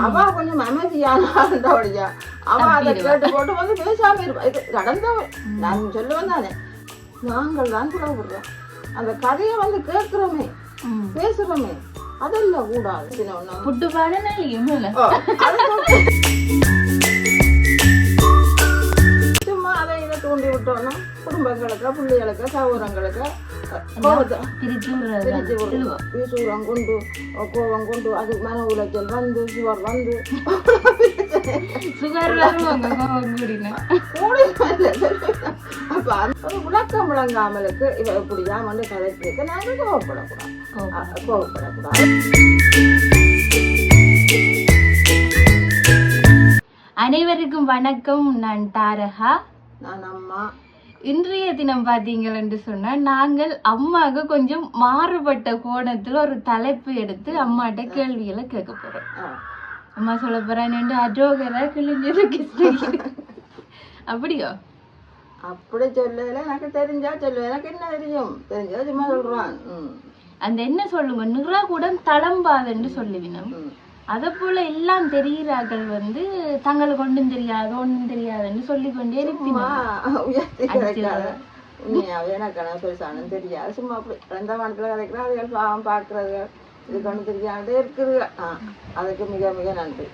அவ கொஞ்சம் அமைதியானவடியா அவ அதை கேட்டு போட்டு வந்து பேசாம இருப்பா. இது நடந்தவ நான் சொல்லுவேன் தானே, நாங்கள் தான் புலவுடுறோம். அந்த கதையை வந்து கேட்கிறோமே பேசுறோமே அதெல்லாம் கூடாது. புட்டு பாடலையும் சும்மா அதை இதை தூண்டி விட்டோம்னா குடும்பங்களுக்கு பிள்ளைகளுக்கு சகோதரங்களுக்கு சூரம் கொண்டு கோபம் கொண்டு அது மன உளைச்சல் வந்து சுவர் வந்து அப்ப ஒரு விளக்கம் விளங்காமலுக்கு இவ இப்படிதான் வந்து கதைக்கு நாங்கள் கோவப்படக்கூடாது. அனைவருக்கும் வணக்கம். நான் தாரகா. நான் அம்மா. இன்றைய தினம் பார்த்தீங்கன்னு சொன்னா நாங்கள் அம்மாவுக்கு கொஞ்சம் மாறுபட்ட கோணத்துல ஒரு தலைப்பு எடுத்து அம்மாட்ட கேள்விகளை கேட்க போறோம். அம்மா சொல்ல போறேன் அஜோகரா கிழிஞ்சது அப்படியோ? அப்படி சொல்லல, எனக்கு தெரிஞ்சா சொல்லுவேன். எனக்கு என்ன தெரியும், தெரிஞ்சா சும்மா சொல்றான். அந்த என்ன சொல்லுங்க நிறா கூட தளம்பாதுன்னு சொல்லுவினோம். அதை போல எல்லாம் தெரிகிறார்கள் வந்து தங்களுக்கு ஒன்றும் தெரியாது ஒன்றும் தெரியாதுன்னு சொல்லிக்கொண்டே இருப்பீங்க. எனக்கு பெருசானும் தெரியாது, சும்மா அப்படி ரெண்ட மனத்துல கதைக்கிறேன். அதுகள் பாவம் பார்க்கறது இதுக்கு ஒன்றும் தெரியாதே இருக்குது. அதுக்கு மிக மிக நன்றி.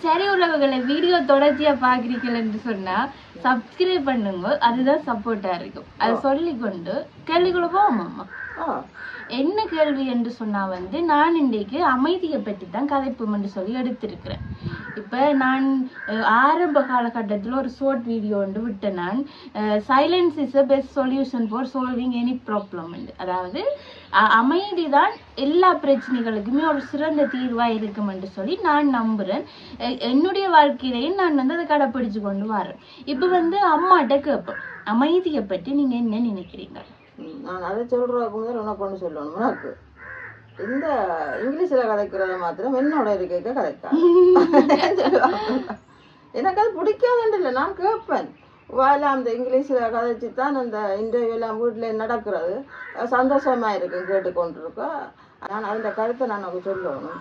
சரி உறவுகளை, வீடியோ தொடர்ச்சியா பாக்குறீங்கன்னு சொன்னா சப்ஸ்கிரைப் பண்ணுங்க, அதுதான் சப்போர்ட்டா இருக்கும். அதை சொல்லிக்கொண்டு கேள்விக்குள்ள போவோம். அம்மா என்ன கேள்வி என்று சொன்னா வந்து நான் இன்றைக்கு அமைதியை பற்றி தான் கதைப்போம் என்று சொல்லி எடுத்திருக்கிறேன். இப்ப நான் ஆரம்ப காலகட்டத்தில் ஒரு ஷார்ட் வீடியோ ஒன்று விட்டேன். நான் silence is a best solution for solving any problem. அதாவது அமைதி தான் எல்லா பிரச்சனைகளுக்குமே ஒரு சிறந்த தீர்வா இருக்கும் என்று சொல்லி நான் நம்புறேன். என்னுடைய வாழ்க்கையிலையும் நான் வந்து அதை கடைப்பிடிச்சு கொண்டு வரேன். இப்ப வந்து அம்மாட்ட கேட்பேன், அமைதியை பற்றி நீங்க என்ன நினைக்கிறீங்க? நான் அதை சொல்றதுக்கு முதல் உனக்கு ஒன்று சொல்லணும். உனக்கு இந்த இங்கிலீஷ்ல கதைக்கிறத மாத்திரம் என்னோட இருக்க கதைக்கா எனக்கு அது பிடிக்காதுன்னு இல்லை, நான் கேட்பேன். வாயில அந்த இங்கிலீஷ்ல கதைச்சு தான் அந்த இன்டர்வியூ எல்லாம் வீட்டுல நடக்கிறது சந்தோஷமா இருக்கு கேட்டுக்கொண்டிருக்கா. நான் அந்த கருத்தை நான் எனக்கு சொல்லணும்.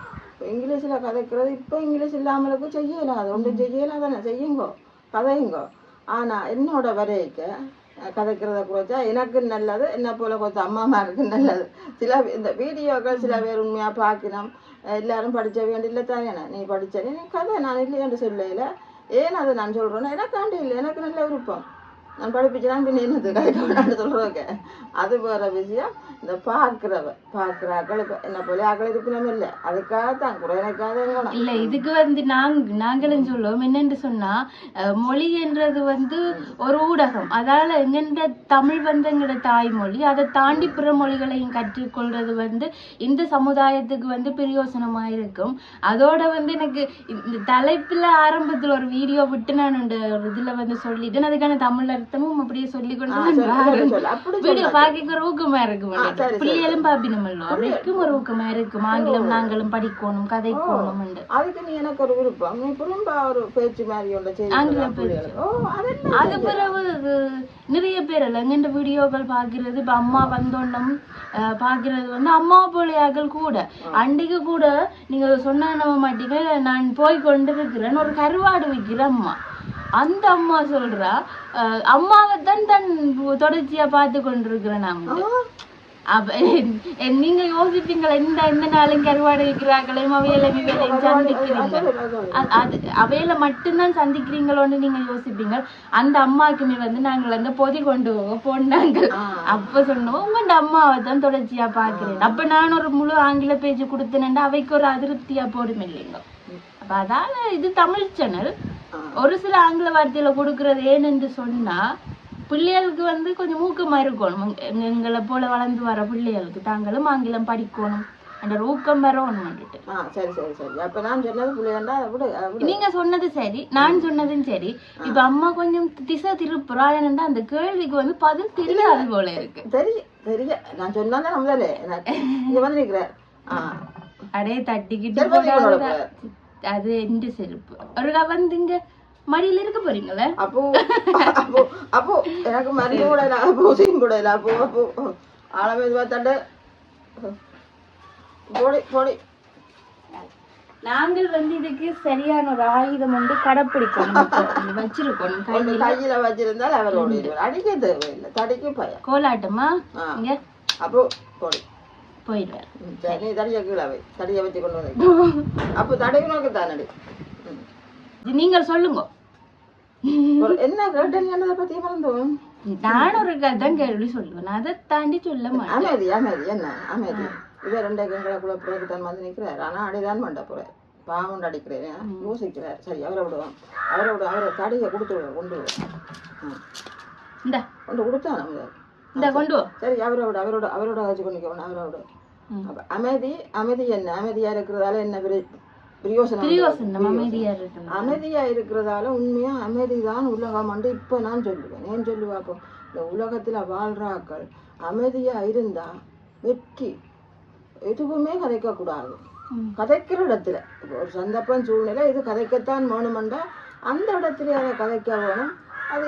இங்கிலீஷ்ல கதைக்கிறது இப்போ இங்கிலீஷ் இல்லாமலுக்கு செய்யலாம், அது ஒன்றும் செய்யலாம் தானே, செய்யுங்கோ கதையுங்கோ. ஆனா என்னோட வரைக்க கதைக்கிறத குறைச்சா எனக்கு நல்லது, என்ன போல கொஞ்சம் அம்மாமாருக்கு நல்லது. சில இந்த வீடியோக்கள் சில பேர் உண்மையா பார்க்கணும், எல்லாரும் படிச்ச வேண்டிய தானே. நீ படிச்ச நீ கதை நான் இல்லையான்னு சொல்லல. ஏன் அதை நான் சொல்றேன்னா எனக்காண்டி இல்லை, எனக்கு நல்ல விருப்பம். நான் படிப்பிச்சுதான் பின்ன என்னது கதைக்க சொல்றதுக்கு அது வேற விஷயம். இந்த பார்க்குறாக்கள் இப்போ என்ன போல ஆக்கள் இருப்பினம் இல்லை, அதுக்காகத்தான் குறைக்காக இல்லை. இதுக்கு வந்து நாங்களும் சொல்லுவோம் என்னென்று சொன்னா மொழி என்றது வந்து ஒரு ஊடகம். அதால எங்கெண்ட தமிழ் வந்து எங்களோட தாய்மொழி, அதை தாண்டி பிற மொழிகளையும் கற்றுக்கொள்றது வந்து இந்த சமுதாயத்துக்கு வந்து பிரயோசனமா இருக்கும். அதோட வந்து எனக்கு இந்த தலைப்புல ஆரம்பத்துல ஒரு வீடியோ விட்டு நான் ஒரு இதுல வந்து சொல்லிட்டேன். அதுக்கான தமிழ் அர்த்தமும் அப்படியே சொல்லி கொண்டு வீடியோ பார்க்க ஒரு ஊக்கமா இருக்கு. பிள்ளைகளும் பாப்பினமல்லோ அப்படிக்கும் ஒரு ஊக்கமா இருக்கும். ஆங்கிலம் நாங்களும் படிக்கணும் கதைக்கணும். அதுக்கு நீ எனக்கு ஒரு விருப்பம், நீ புறம்பா ஒரு பேச்சு மாதிரி ஆங்கில பேச்சு. அது பிறகு நிறைய பேர் இல்ல எங்க வீடியோக்கள் பாக்குறது. இப்ப அம்மா வந்தோன்னும் பாக்குறது வந்து அம்மா போலியாக்கள் கூட அன்றைக்கு கூட நீங்க சொன்ன நம்ப மாட்டீங்க, நான் போய் கொண்டு இருக்கிறேன் ஒரு கருவாடு விற்கிற அம்மா. அந்த அம்மா சொல்றா அம்மாவை தான் தொடர்ச்சியா பார்த்து கொண்டிருக்கிறேன். அப்ப நீங்க யோசிப்பீங்களா, இந்த நாளும் கருவாடு வைக்கிறார்களையும் அவையிலையும் சந்திக்கிறீங்க, அது அவையில மட்டும்தான் சந்திக்கிறீங்களோன்னு நீங்க யோசிப்பீங்க. அந்த அம்மாக்குமே வந்து நாங்கள் அந்த பொதி கொண்டு போனாங்க. அப்ப சொன்னோம் உங்க அம்மாவை தான் தொடர்ச்சியா பாக்குறேன். அப்ப நான் ஒரு முழு ஆங்கில பேச்சு கொடுத்தேன்னா அவைக்கு ஒரு அதிருப்தியா போடும் இல்லைங்க. அப்ப அதால இது தமிழ் சேனல் ஒரு சில ஆங்கில வார்த்தையில கொடுக்கறது ஏன்னு சொன்னா பிள்ளைகளுக்கு வந்து கொஞ்சம் ஊக்கமா இருக்கணும். எங்களை போல வளர்ந்து வர பிள்ளைகளுக்கு தாங்களும் ஆங்கிலம் படிக்கணும் அந்த ஊக்கம் வரணும். நீங்க சொன்னது சரி, நான் சொன்னதும் சரி. இப்ப அம்மா கொஞ்சம் திசை திருப்புறா, ஏன்னா அந்த கேள்விக்கு வந்து பதில் தெரியாது போல இருக்கு. நான் சொன்னாலே நம்மளே அடே தட்டிக்கிட்டு அது எந்த செருப்பு ஒரு வந்துங்க மடியில இருக்க போறீங்களே. அப்போ அப்போ அப்போ எனக்கு மருந்து கூடல, பூசியும் கூடல. அப்போ அப்போ ஆளமே தண்டு போடி போடி நாங்கள் வந்து இதுக்கு சரியான ஒரு ஆயுதம் வந்து கடைப்பிடிக்கணும் வச்சிருக்கணும் கையில வச்சிருந்தால் அவர் ஓடிடுவார். அடிக்க தேவையில்லை, தடிக்க பயம். கோலாட்டமா இங்க அப்போ போடு போயிடுவார். நீ தடிய கீழே வை, தடிய வச்சு கொண்டு வந்து அப்போ தடைக்கு நோக்கு தானடி. நீங்கள் சொல்லுங்க என்ன கேட்டீங்கன்றதை பத்தி மறந்துவோம். நான் ஒரு கதை கேள்வி சொல்லுவேன், அதை தாண்டி சொல்ல மாட்டேன். அமைதி அமைதி என்ன அமைதி. இவர் 2 எங்களுக்குள்ள பிறகு தான் வந்து நிற்கிறார். ஆனா அடிதான் பண்ண போறார், பாவம் அடிக்கிறேன் யோசிக்கிறார். சரி அவரை விடுவோம், அவரை கடையை கொடுத்து விடுவோம், கொண்டு விடுவோம். இந்த கொண்டு கொடுத்தா நம்ம இந்த கொண்டு சரி அவரோட வச்சு கொண்டு அவரோட. அப்ப அமைதி அமைதி என்ன அமைதியா இருக்கிறதால என்ன பிரயோசனம்? அமைதியா இருக்கிறதால உண்மையா அமைதிதான் உலகம் என்று இப்ப நான் சொல்லுவேன். ஏன் சொல்லுவா? அப்போ இந்த உலகத்துல வாழ்றாக்கள் அமைதியா இருந்தா வெற்றி. எதுவுமே கதைக்க கூடாது. கதைக்கிற இடத்துல இப்போ ஒரு சந்தர்ப்பம் சூழ்நிலை இது கதைக்கத்தான் வேணுமெண்டா அந்த இடத்துல அதை கதைக்க வேணும். அதை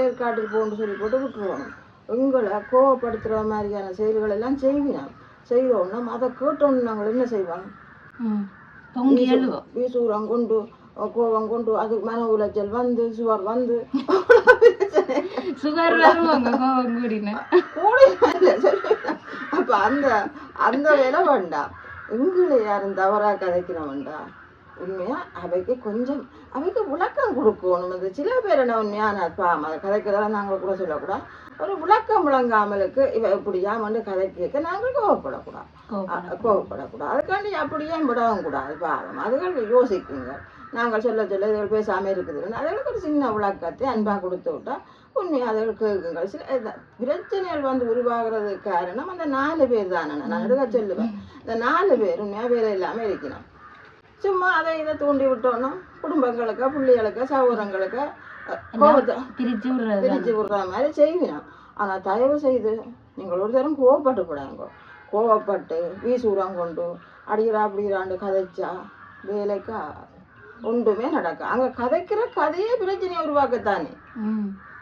ஏற்காட்டுக்கு போன்னு சொல்லி போட்டு விட்டுருவோம். உங்களை கோவப்படுத்துற மாதிரியான செயல்கள் எல்லாம் செய்வோம்னா அதை கேட்டோன்னு நாங்கள் என்ன செய்வோம்? வீசூரம் கொண்டு கோவம் கொண்டு அது மன உளைச்சல் வந்து சுவர் வந்து அப்ப அந்த வேலை வேண்டாம். எங்களை யாரும் தவறா கதைக்கிறோம் வேண்டாம். உண்மையா அவைக்கு கொஞ்சம் அவைக்கு விளக்கம் கொடுக்கணும். அது சில பேர் என்ன உண்மையான அதை கதைக்கிறதா நாங்கள் கூட சொல்லக்கூடாது. ஒரு விளக்கம் விளங்காமலுக்கு இவ இப்படியாமண்டு கதை கேட்க நாங்கள் கோவப்படக்கூடாது. அதுக்காண்டி அப்படியே விடவும் கூடாது. பாவம் அதுகள் யோசிக்குங்க. நாங்கள் சொல்ல இதுகள் பேசாம இருக்குதுன்னு அதுகளுக்கு ஒரு சின்ன விளக்கத்தை அன்பா கொடுத்து விட்டா உண்மையாக அதுகள் கேட்குங்க. சில பிரச்சனைகள் வந்து உருவாகிறது காரணம் அந்த 4 பேர் தானே. நான் எடுக்க சொல்லுவேன், இந்த 4 பேர் உண்மையா வேலை இல்லாம இருக்கணும். சும்மா அதை இதை தூண்டி விட்டோன்னா குடும்பங்களுக்கு பிள்ளைகளுக்கு சகோதரங்களுக்கு கோபத்தை பிரிச்சு விடுற மாதிரி செய்வினோம். ஆனா தயவு செய்து நீங்கள் ஒரு தரம் கோவப்பட்டுக்கூடாங்க. கோவப்பட்டு வீசூரம் கொண்டு அடிக்கிறாண்டு கதைச்சா வேலைக்கு ஒன்றுமே நடக்கும். அங்க கதைக்கிற கதையே பிரச்சனையை உருவாக்கத்தானே.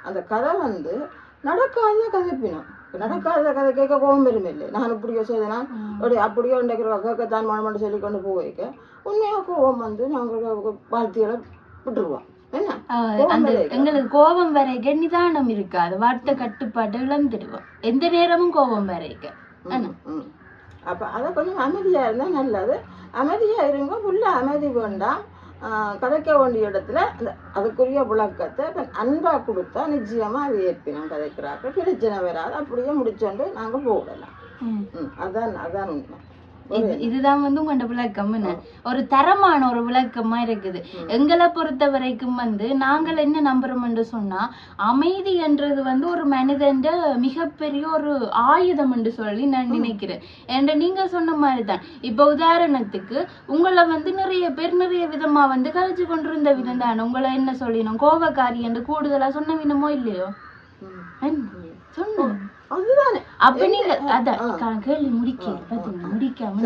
அந்த கதை வந்து நடக்காத கதைப்பினோம். நடக்காத கதை கேட்க கோபம் பெருமை இல்லை. நான் இப்படியோ செய்தேனா அப்படியோ கேட்கத்தான் மனமண்டு சொல்லி கொண்டு போய்க்க உண்மையா கோபம் வந்து நாங்கள் வாழ்த்திகளை விட்டுருவோம். எங்களுக்கு கோபம் வரைக்க நிதானம் இருக்காது. வார்த்தை கட்டுப்பாடு இழந்துடுவோம். எந்த நேரமும் கோபம் வரைக்க. அப்ப அதை கொஞ்சம் அமைதியா இருந்தா நல்லது. அமைதியா இருங்க, உள்ள அமைதி வேண்டாம். கதைக்க வேண்டிய இடத்துல அதுக்குரிய விளக்கத்தை அன்பா கொடுத்தா நிச்சயமா அது ஏற்பினோம். கதைக்கிறார்கள் பிரச்சனை வராது. அப்படியே முடிச்சோண்டு நாங்க போடலாம். அதான் உண்மை. இதுதான் வந்து உங்களோட விளக்கம். ஒரு தரமான ஒரு விளக்கமா இருக்குது. எங்களை பொறுத்த வரைக்கும் வந்து நாங்கள் என்ன நம்புறோம்னு சொன்னா அமைதி என்றது வந்து ஒரு மனிதன் மிகப்பெரிய ஒரு ஆயுதம் என்று சொல்லி நான் நினைக்கிறேன். என்ற நீங்க சொன்ன மாதிரிதான் இப்ப உதாரணத்துக்கு உங்களை வந்து நிறைய பேர் நிறைய விதமா வந்து கழிச்சு கொண்டிருந்த விதம் தானே. உங்களை என்ன சொல்லினோம் கோபக்காரி என்று கூடுதலா சொன்ன விதமோ இல்லையோ சொன்ன அதுதானே. அப்ப நீங்க அதான் கேள்வி முடிக்காம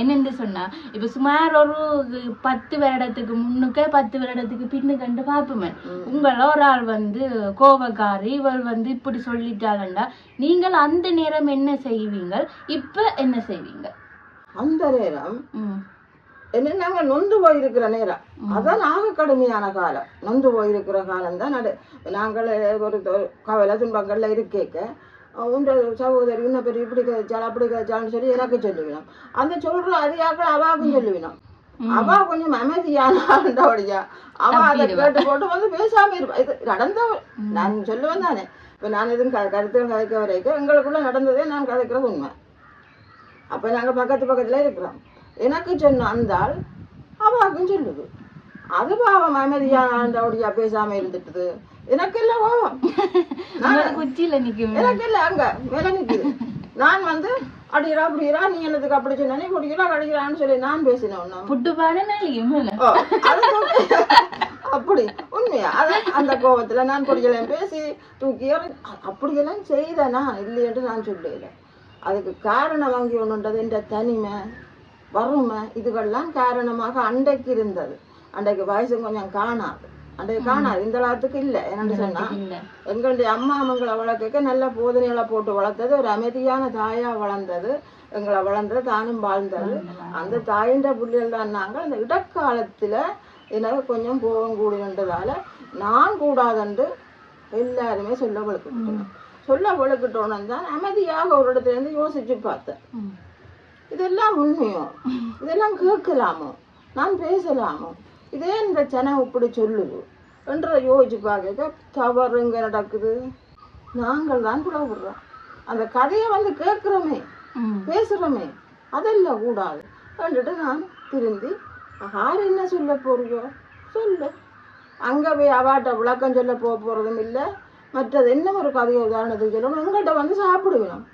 என்னன்னு சொன்னா இப்ப சுமார் ஒரு 10 வருடத்துக்கு முன்னுக்க 10 வருடத்துக்கு பின்னு கண்டு பாப்போமே உங்கள ஒரு ஆள் வந்து கோபக்காரி இவள் வந்து இப்படி சொல்லிட்டாங்கண்டா நீங்கள் அந்த நேரம் என்ன செய்வீங்க? இப்ப என்ன செய்வீங்க? அந்த நேரம் என்ன நாங்க நொந்து போயிருக்கிற நேரம் அதான் ஆக கடுமையான காலம். நொந்து போயிருக்கிற காலம் தான் நாங்கள் ஒரு கவலை துன்பங்கள்ல இருக்கேக்க உண்ட சகோதரி இன்னும் பெரிய இப்படி கதைச்சால் அப்படி கதைச்சால்னு சொல்லி எனக்கு சொல்லுவினோம். அந்த சொல்ற அதிகாக்கள் அவாவுக்கும் சொல்லுவினோம். அவா கொஞ்சம் அமைதியானடியா அவ அதை கேட்டு போட்டு வந்து பேசாம இருப்பா. இது நடந்த நான் சொல்லுவேன் தானே. இப்ப நான் எதுவும் கருத்துகள் கதைக்க வரைக்கும் எங்களுக்குள்ள நடந்ததே நான் கதைக்கிறது உண்மை. அப்ப நாங்க பக்கத்துல இருக்கிறோம். எனக்கு சொன்ன அந்தாள் அவாவுக்கும் சொல்லுது. அது பாவம் அமைதியானடியா பேசாம இருந்துட்டுது. எனக்கு இல்ல கோபம் எனக்கு இல்ல அங்க மேல நிக்குது. நான் வந்து அடிக்கிறா அப்படிக்கிறா நீ என்னதுக்கு அப்படி சொன்ன நீ குடிக்கிறா கடிக்கிறான்னு சொல்லி நான் பேசினேன். அப்படி உண்மையா அந்த கோபத்துல நான் குடிக்கலாம் பேசி தூக்கி அப்படியெல்லாம் செய்தனா இல்லையென்று நான் சொல்லல. அதுக்கு காரணம் வாங்கி ஒண்ணுன்றது என்ற தனிமை வறுமை இதுகள்லாம் காரணமாக அண்டைக்கு இருந்தது. அண்டைக்கு வயசு கொஞ்சம் காணாது. அண்டைக்கு காணாது இந்த காலத்துக்கு இல்லை. என்னன்னு சொன்னா எங்களுடைய அம்மா அம்மங்களை வளர்க்க நல்ல போதனைகளை போட்டு வளர்த்தது. ஒரு அமைதியான தாயா வளர்ந்தது. எங்களை வளர்ந்தது தானும் வாழ்ந்தது அந்த தாயின்ற புள்ளிகள் தான் நாங்கள் அந்த இடக்காலத்துல எனக்கு கொஞ்சம் கோபம் கூடுகின்றதால நான் கூடாதென்று எல்லாருமே சொல்ல வளர்க்கிட்டோன்னு தான் அமைதியாக ஒரு இடத்துல இருந்து யோசிச்சு பார்த்தேன். இதெல்லாம் உண்மையோ, இதெல்லாம் கேட்கலாமோ, நான் பேசலாமோ, இதே இந்த ஜனம் இப்படி சொல்லுது என்ற யோசிச்சு பார்க்க தவறு இங்க நடக்குது. நாங்கள் தான் புலவுடுறோம். அந்த கதையை வந்து கேட்குறோமே, பேசுறோமே, அதெல்லாம் கூடாது கண்டுட்டு நான் திருந்தி யார் என்ன சொல்ல போறியோ சொல்லு. அங்கே போய் அவாட்ட விளக்கம் சொல்ல போகிறதும் இல்லை. மற்றது என்ன ஒரு கதையை உதாரணத்துக்கு சொல்லணும், உங்கள்கிட்ட வந்து சாப்பிடுவேணும்.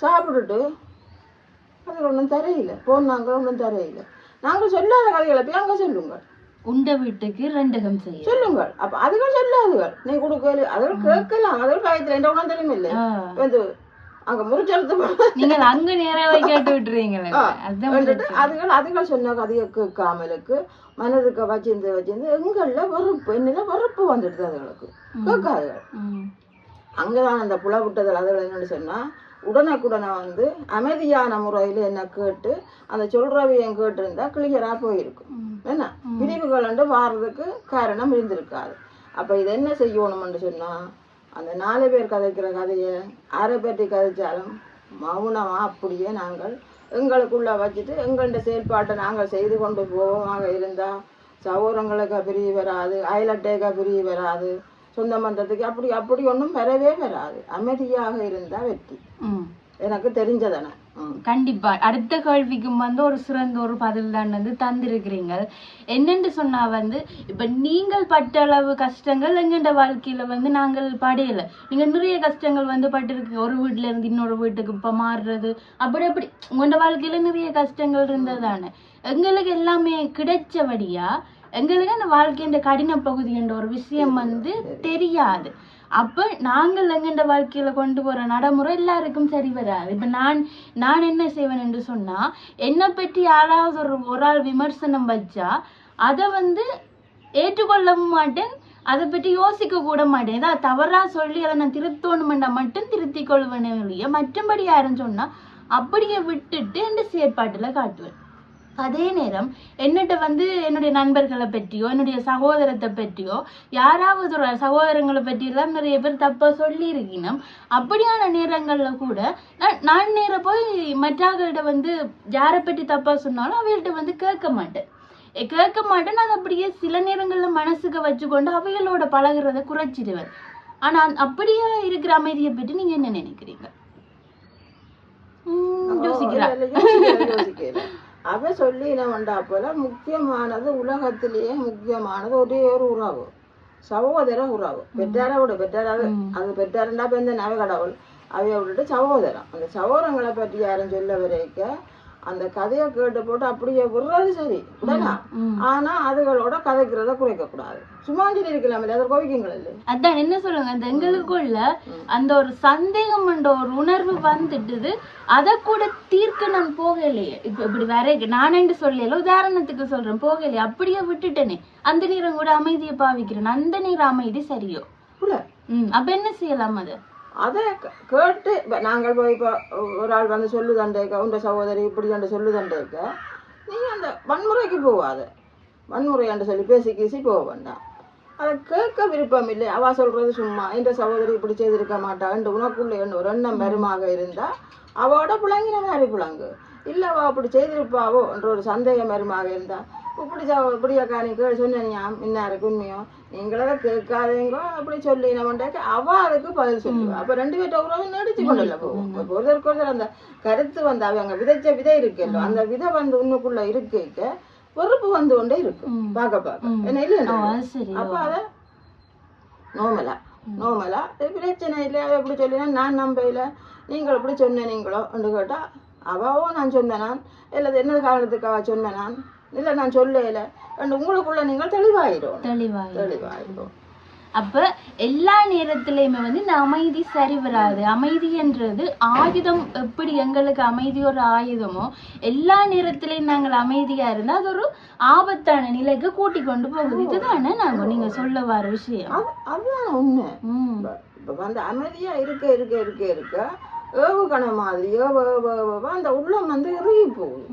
சாப்பிட்டுட்டு அது ஒன்றும் தரையில போனாங்க, ஒன்றும் தரையில. நாங்கள் சொல்லாத கதைகளை போய் அங்கே சொல்லுங்கள். உண்ட வீட்டுக்கு ரெண்டகம் செய்ய சொல்லுங்கள். அப்ப அதுகள் சொல்லாதுகள், நீ கொடுக்கல அதுகள் கேட்கலாம். அதுகள் பயத்துல எந்த உணவு தெரியும் இல்லை வந்து அங்க முறிச்செடுத்து நீங்கள் அங்க நேராக கேட்டு விட்டுறீங்களே. அதுகள் சொன்ன கதையை கேட்காமலுக்கு மனதுக்கு வச்சிருந்து எங்கள்ல வெறுப்பு, என்னல வெறுப்பு வந்துடுது அதுகளுக்கு கேட்காதுகள். அங்கதான் அந்த புல விட்டதில் அதுகள் என்னன்னு சொன்னா உடனுக்குடனே வந்து அமைதியான முறையில என்ன கேட்டு அந்த சொல்றவையும் கேட்டிருந்தா கிளியரா போயிருக்கும். என்ன பிரிவுகள் வாரதுக்கு காரணம் இருந்திருக்காது. அப்ப இது என்ன செய்யணும்னு சொன்னா அந்த 4 பேர் கதைக்கிற கதையை அரை பற்றி கதைச்சாலும் மௌனமா அப்படியே நாங்கள் எங்களுக்குள்ள வச்சுட்டு எங்கள்ட செயல்பாட்டை நாங்கள் செய்து கொண்டு போவோமாக இருந்தா சகோதரங்களுக்கு பிரிவு வராது, அயலட்டைக்கு பிரிவு வராது, சொந்த மந்தத்துக்கு அப்படி ஒன்றும் வரவே வராது. அமைதியாக இருந்தா வெற்றி, எனக்கு தெரிஞ்சதான. கண்டிப்பா அடுத்த கேள்விக்கும் வந்து ஒரு சிறந்த ஒரு பதில் தான் வந்து தந்திருக்கிறீங்க. என்னென்று சொன்னா வந்து இப்ப நீங்கள் பட்ட அளவு கஷ்டங்கள் எங்கண்ட வாழ்க்கையில வந்து நாங்கள் படையல. நீங்க நிறைய கஷ்டங்கள் வந்து பட்டிருக்கு. ஒரு வீட்டுல இருந்து இன்னொரு வீட்டுக்கு இப்ப மாறுறது அப்படி உங்களோட வாழ்க்கையில நிறைய கஷ்டங்கள் இருந்ததானே. எங்களுக்கு எல்லாமே கிடைச்சபடியா எங்களுக்கு அந்த வாழ்க்கையின் கடின பகுதி என்ற ஒரு விஷயம் வந்து தெரியாது. அப்ப நாங்கள் எங்கண்ட வாழ்க்கையில கொண்டு போற நடைமுறை எல்லாருக்கும் சரி வராது. இப்ப நான் என்ன செய்வேன் என்று சொன்னா, என்னை பற்றி யாராவது ஒரு ஆள் விமர்சனம் வச்சா அதை வந்து ஏற்றுக்கொள்ளவும் மாட்டேன், அதை பற்றி யோசிக்க கூட மாட்டேன். ஏதாவது தவறா சொல்லி அதை நான் திருத்தணுமெண்டா மட்டும் திருத்திக் கொள்வேனே இல்லையா. மற்றபடி யாருன்னு சொன்னா அப்படியே விட்டுட்டு என் செயற்பாட்டுல காட்டுவேன். அதே நேரம் என்னட்ட வந்து என்னுடைய நண்பர்களை பற்றியோ என்னுடைய சகோதரத்தை பற்றியோ யாராவது ஒரு சகோதரங்களை பற்றியெல்லாம் நிறைய பேர் தப்பா சொல்லி இருக்கணும். அப்படியான நேரங்கள்ல கூட நான் நேரம் போய் மற்றவர்கள்ட்ட வந்து யாரை பற்றி தப்பா சொன்னாலும் அவைகள்ட்ட வந்து கேட்க மாட்டேன். அது அப்படியே சில நேரங்கள்ல மனசுக்கு வச்சுக்கொண்டு அவைகளோட பழகுறத குறைச்சிடுவேன். ஆனா அப்படியே இருக்கிற அமைதியை பற்றி நீங்க என்ன நினைக்கிறீங்க? யோசிக்கிறேன். அவ சொல்லி என்ன போல முக்கியமானது, உலகத்திலேயே முக்கியமானது ஒரே ஒரு உறவு, சகோதர உறவு. பெற்றாரை விட அது பெற்றாருண்டா பெந்த நவ கடவுள் அவைய விட்டுட்டு சகோதரம். அந்த சகோதரங்களை பற்றி யாரும் சொல்ல வரைக்க அந்த கதையை கேட்டு போட்டு அப்படியே விடுறது சரி உடனே. ஆனா அதுகளோட கதைக்கிறத குறைக்க கூடாது. சும்மாஞ்சில் இருக்கலாம் இல்லை, அதை குறைக்குங்கள் இல்லை. அதான் என்ன சொல்லுங்க, அந்த எங்களுக்குள்ள அந்த ஒரு சந்தேகம் என்ற ஒரு உணர்வு வந்துட்டுது. அதை கூட தீர்க்க நான் போகலையே. இப்ப இப்படி வர நான் என்று சொல்லல, உதாரணத்துக்கு சொல்றேன், போகலையே அப்படியே விட்டுட்டேனே. அந்த நேரம் கூட அமைதியை பாவிக்கிறேன். அந்த நேரம் அமைதி சரியோ? அப்ப என்ன செய்யலாம்? அதை கேட்டு நாங்கள் போய் இப்போ ஒரு ஆள் வந்து சொல்லுதண்டேக்க உண்ட சகோதரி இப்படி அந்த சொல்லுதண்டேக்க நீங்கள் அந்த வன்முறைக்கு போகாது. வன்முறை என்று சொல்லி பேசி போக வேண்டாம். அதை கேட்க விருப்பம் இல்லை. அவ சொல்றது சும்மா இந்த சகோதரி இப்படி செய்திருக்க மாட்டா என்று உனக்குள்ள ஒரு எண்ணம் பெருமாக இருந்தா அவட புழங்கின மாதிரி புழங்கு. இல்லை அவ அப்படி செய்திருப்பாவோ என்ற ஒரு சந்தேகம் பெருமாக இருந்தா இப்படியாக்கா நீ சொன்னியா இன்னாருக்கு உண்மையோ நீங்களே கேட்காதீங்கோ அப்படி சொல்லி நம்மண்டாக்க அவ அதுக்கு பதில் சொல்லுவா. அப்ப 2 பேர்ட்ட உறவு நடிச்சு கொண்டுல போவோம். ஒருத்தருக்கு ஒருத்தர் அந்த கருத்து வந்து அவங்க விதைச்ச விதை இருக்கല്ലോ, அந்த விதை வந்து உன்னுக்குள்ள இருக்க பொறுப்பு வந்து கொண்டே இருக்கும் பார்க்க என்ன இல்லையா. அப்ப அதை நோமலா பிரச்சனை இல்லை. அவ எப்படி சொல்லினா நான் நம்பையில நீங்கள் எப்படி சொன்னீங்களோ என்று கேட்டா அவோ நான் சொன்னேன் நான் இல்லை என்ன காரணத்துக்காக சொன்னேன் நான் இல்லை நான் சொல்லல உங்களுக்குள்ள நீங்கள் தெளிவாயிடும். அப்ப எல்லா நேரத்திலயுமே வந்து இந்த அமைதி சரி வராது. அமைதி என்றது ஆயுதம். எப்படி எங்களுக்கு அமைதி ஒரு ஆயுதமோ எல்லா நேரத்திலயும் நாங்கள் அமைதியா இருந்தா அது ஒரு ஆபத்தான நிலைக்கு கூட்டி கொண்டு போகுது. இதுதானே நீங்க சொல்ல வர விஷயம். அதுதான் உண்மை. இப்ப வந்து அமைதியா இருக்க ஏவுகணை மாதிரி அந்த உள்ளம் வந்து இறுகி போகுது.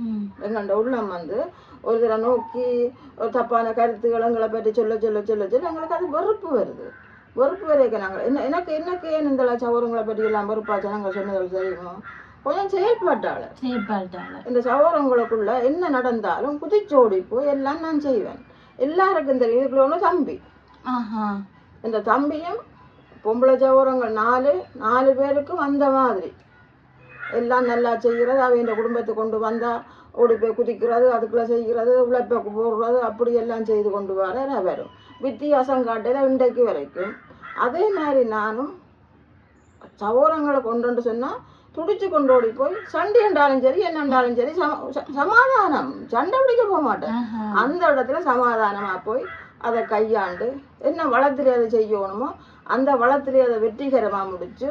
எங்கள்ட உள்ளம் வந்து ஒரு தடவை நோக்கி ஒரு தப்பான கருத்துக்கள் எங்களை பற்றி சொல்ல சொல்ல சொல்ல சொல்ல எங்களுக்கு அது வெறுப்பு வருது. வெறுப்பு வரைக்கும் நாங்கள் எனக்கு ஏன் இந்த சகோதரங்களை பற்றி எல்லாம் வெறுப்பாச்சு நாங்கள் சொன்னது தெரியுமோ, கொஞ்சம் செயல்பாட்டாளர். இந்த சகோதரங்களுக்குள்ள என்ன நடந்தாலும் குதிச்சோடி போய் எல்லாம் நான் செய்வேன். எல்லாருக்கும் தெரியும் இதுக்குள்ள ஒன்று தம்பி. இந்த தம்பியும் பொம்பளை சகோதரங்கள் நாலு பேருக்கும் அந்த மாதிரி எல்லாம் நல்லா செய்கிறது. அவ இந்த குடும்பத்தை கொண்டு வந்தா ஓடி போய் குதிக்கிறது, அதுக்குள்ள செய்கிறது, உழைப்ப போடுறது, அப்படி எல்லாம் செய்து கொண்டு வர வரும். வித்தியாசம் காட்டல இன்றைக்கு வரைக்கும். அதே மாதிரி நானும் சகோதரங்களை கொண்டு சொன்னால் துடிச்சு கொண்டு ஓடி போய் சண்டை என்றாலும் சரி என்னண்டாலும் சரி சமாதானம், சண்டை பிடிக்க போக மாட்டேன். அந்த இடத்துல சமாதானமா போய் அதை கையாண்டு என்ன வளத்திலே அதை செய்யணுமோ அந்த வளத்திலே அதை வெற்றிகரமா முடிச்சு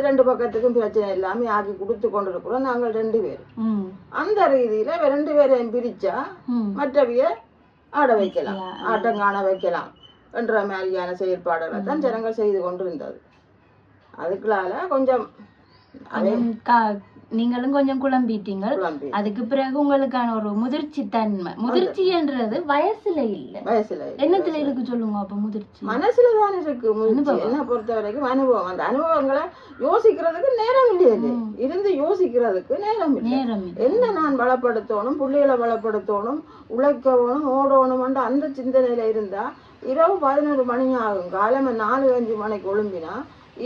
2 பக்கத்துக்கும் பிரச்சனை இல்லாம ஆக்கி கொடுத்து கொண்டு இருக்கிறோம் நாங்கள் 2 பேரும். அந்த ரீதியில 2 பேரையும் பிரிச்சா மற்றவைய ஆட வைக்கலாம், ஆட்டம் காண வைக்கலாம் என்ற மாதிரியான செயற்பாடுகளை தான் ஜனங்கள் செய்து கொண்டு இருந்தது. அதுக்குள்ளால கொஞ்சம் நீங்களும் கொஞ்சம் குழம்பிட்டீங்க. அதுக்கு பிறகு உங்களுக்கான ஒரு முதிர்ச்சி தன்மை, முதிர்ச்சின்றது வயசுல இல்ல என்னத்துல இருக்கு சொல்லுங்க. அப்ப முதிர்ச்சி மனசுலதான் இருக்கு. என்ன பொறுத்த வரைக்கும் அனுபவம். அந்த அனுபவங்களை யோசிக்கிறதுக்கு நேரம் இல்லையே, இருந்து யோசிக்கிறதுக்கு நேரம் என்ன நான் பலப்படுத்தணும், பிள்ளைகளை பலப்படுத்தணும், உழைக்கணும், ஓடணும் அந்த சிந்தனையில இருந்தா இரவு 11 மணி ஆகும். காலமே 4-5 மணிக்கு ஒழும்பினா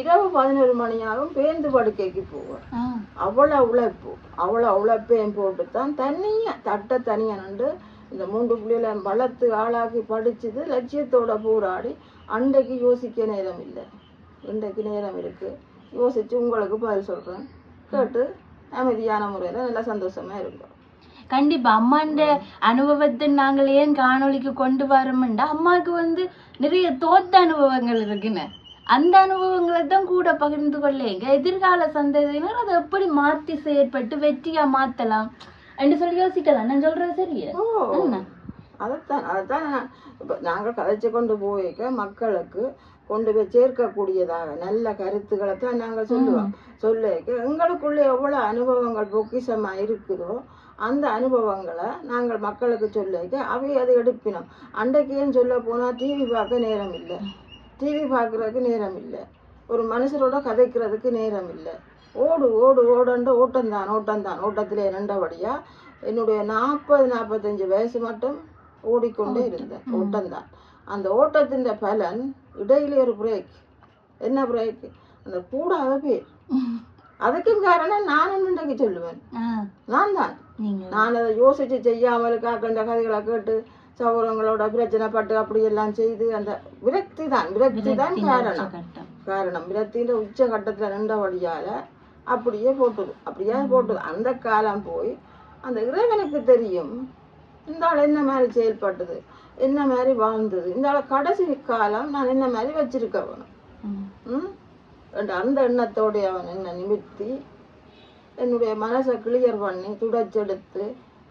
இரவு 11 மணி ஆகும் பேருந்து படுக்கைக்கு போவேன். அவ்வளோ உழைப்பையும் போட்டுத்தான் தனியா நின்று இந்த 3 பிள்ளைகளை வளர்த்து ஆளாக்கி படிச்சது லட்சியத்தோட போராடி அன்றைக்கு யோசிக்க நேரம் இல்லை. இன்றைக்கு நேரம் இருக்கு. யோசிச்சு உங்களுக்கு பதில் சொல்றேன். கேட்டு அமைதியான முறையில நல்லா சந்தோஷமா இருக்கும். கண்டிப்பா அம்மாண்ட அனுபவத்தை நாங்கள் ஏன் காணொலிக்கு கொண்டு வரோம்டா, அம்மாவுக்கு நிறைய தோத்த அனுபவங்கள் இருக்குன்னு அந்த அனுபவங்களை தான் கூட பகிர்ந்து கொள்ளேங்க. எதிர்கால சந்ததியினர் அதை எப்படி மாத்தி செயற்பட்டு வெற்றியா மாத்தலாம் என்று சொல்லி யோசிக்கலாம். நான் சொல்றது சரியா? அதைத்தான் நாங்கள் கதைச்சு கொண்டு போய்க்க மக்களுக்கு கொண்டு போய் சேர்க்கக்கூடியதாக நல்ல கருத்துக்களை தான் நாங்கள் சொல்லுவோம். சொல்லிக்க எங்களுக்குள்ள எவ்வளவு அனுபவங்கள் பொக்கிஷமா இருக்குதோ அந்த அனுபவங்களை நாங்கள் மக்களுக்கு சொல்லிக்க அவை அதை எடுப்பினோம். அன்றைக்கேன்னு சொல்ல போனா டிவி பார்க்க நேரம் இல்லை, டிவி பார்க்குறதுக்கு நேரம் இல்லை, ஒரு மனுஷரோட கதைக்கிறதுக்கு நேரம் இல்லை. ஓடுன்ற ஓட்டத்திலே நின்றபடியா என்னுடைய 40-45 வயசு மட்டும் ஓடிக்கொண்டே இருந்தேன். ஓட்டம்தான். அந்த ஓட்டத்தின் பலன் இடையிலே ஒரு பிரேக். என்ன பிரேக்? அந்த கூடாத பேர். அதுக்கும் காரணம் நான் இன்றைக்கு சொல்லுவேன். நான் அதை யோசிச்சு செய்யாமல் காக்கின்ற கதைகளை கேட்டு சகோதரங்களோட பிரச்சனை பட்டு அப்படி எல்லாம் செய்து அந்த விரக்தி தான் காரணம். விரக்தின்ற உச்ச கட்டத்துல நின்றபடியால அப்படியே போட்டுது. அந்த காலம் போய் அந்த இறைவனுக்கு தெரியும் இந்த ஆள் என்ன மாதிரி செயல்பட்டது, என்ன மாதிரி வாழ்ந்தது, இந்த ஆள் கடைசி காலம் நான் என்ன மாதிரி வச்சிருக்க வேணும் அந்த எண்ணத்தோடைய அவன் என்ன நிமித்தி என்னுடைய மனசை கிளியர் பண்ணி துடைச்செடுத்து